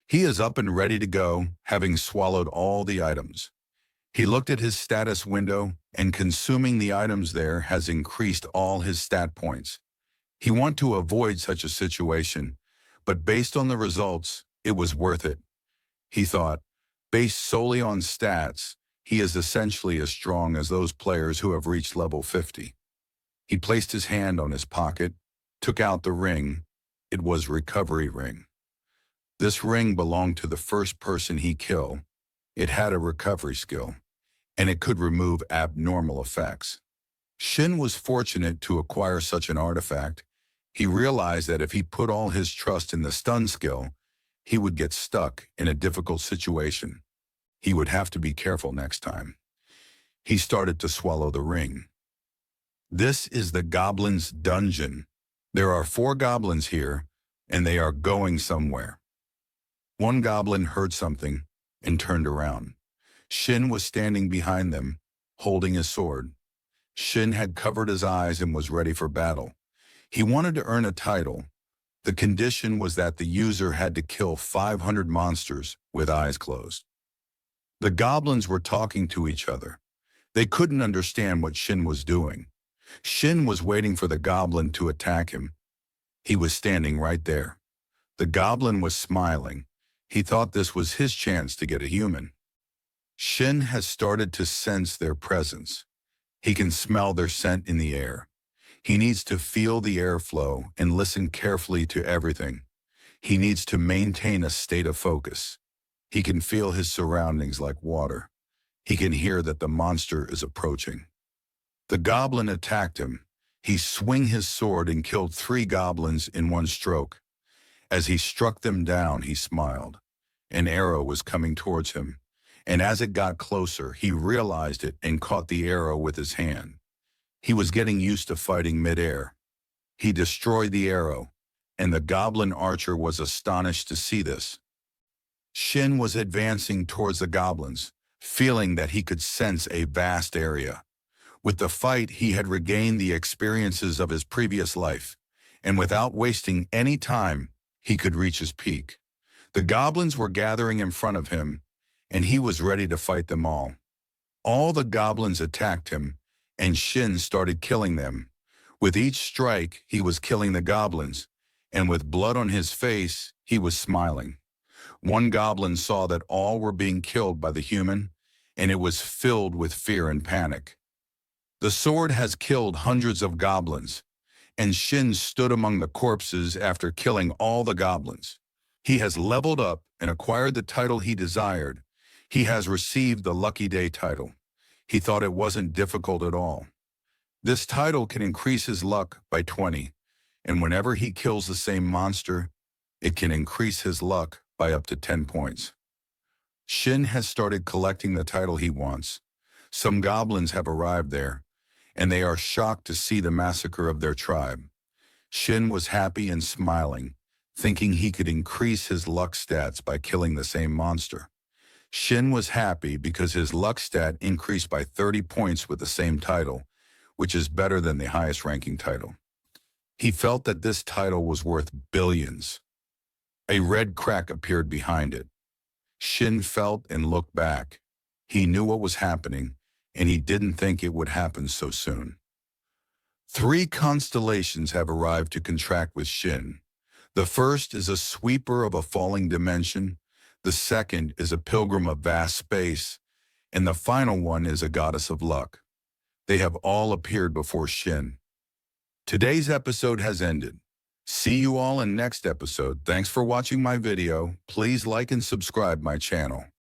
He is up and ready to go, having swallowed all the items. He looked at his status window, and consuming the items there has increased all his stat points. He wanted to avoid such a situation, but based on the results, it was worth it. He thought, based solely on stats, he is essentially as strong as those players who have reached level 50. He placed his hand on his pocket, took out the ring. It was recovery ring. This ring belonged to the first person he killed. It had a recovery skill, and it could remove abnormal effects. Shin was fortunate to acquire such an artifact. He realized that if he put all his trust in the stun skill, he would get stuck in a difficult situation. He would have to be careful next time. He started to swallow the ring. This is the Goblin's Dungeon. There are 4 goblins here, and they are going somewhere. One goblin heard something and turned around. Shin was standing behind them, holding his sword. Shin had covered his eyes and was ready for battle. He wanted to earn a title. The condition was that the user had to kill 500 monsters with eyes closed. The goblins were talking to each other. They couldn't understand what Shin was doing. Shin was waiting for the goblin to attack him. He was standing right there. The goblin was smiling. He thought this was his chance to get a human. Shin has started to sense their presence. He can smell their scent in the air. He needs to feel the airflow and listen carefully to everything. He needs to maintain a state of focus. He can feel his surroundings like water. He can hear that the monster is approaching. The goblin attacked him. He swung his sword and killed 3 goblins in one stroke. As he struck them down, he smiled. An arrow was coming towards him, and as it got closer, he realized it and caught the arrow with his hand. He was getting used to fighting midair. He destroyed the arrow, and the goblin archer was astonished to see this. Shin was advancing towards the goblins, feeling that he could sense a vast area. With the fight, he had regained the experiences of his previous life, and without wasting any time, he could reach his peak. The goblins were gathering in front of him, and he was ready to fight them all. All the goblins attacked him, and Shin started killing them. With each strike, he was killing the goblins, and with blood on his face, he was smiling. One goblin saw that all were being killed by the human, and it was filled with fear and panic. The sword has killed hundreds of goblins, and Shin stood among the corpses after killing all the goblins. He has leveled up and acquired the title he desired. He has received the Lucky Day title. He thought it wasn't difficult at all. This title can increase his luck by 20, and whenever he kills the same monster, it can increase his luck by up to 10 points. Shin has started collecting the title he wants. Some goblins have arrived there, and they are shocked to see the massacre of their tribe. Shin was happy and smiling, thinking he could increase his luck stats by killing the same monster. Shin was happy because his luck stat increased by 30 points with the same title, which is better than the highest ranking title. He felt that this title was worth billions. A red crack appeared behind it. Shin felt and looked back. He knew what was happening, and he didn't think it would happen so soon. 3 constellations have arrived to contract with Shin. The first is a sweeper of a falling dimension, the second is a pilgrim of vast space, and the final one is a goddess of luck. They have all appeared before Shin. Today's episode has ended. See you all in next episode. Thanks for watching my video. Please like and subscribe my channel.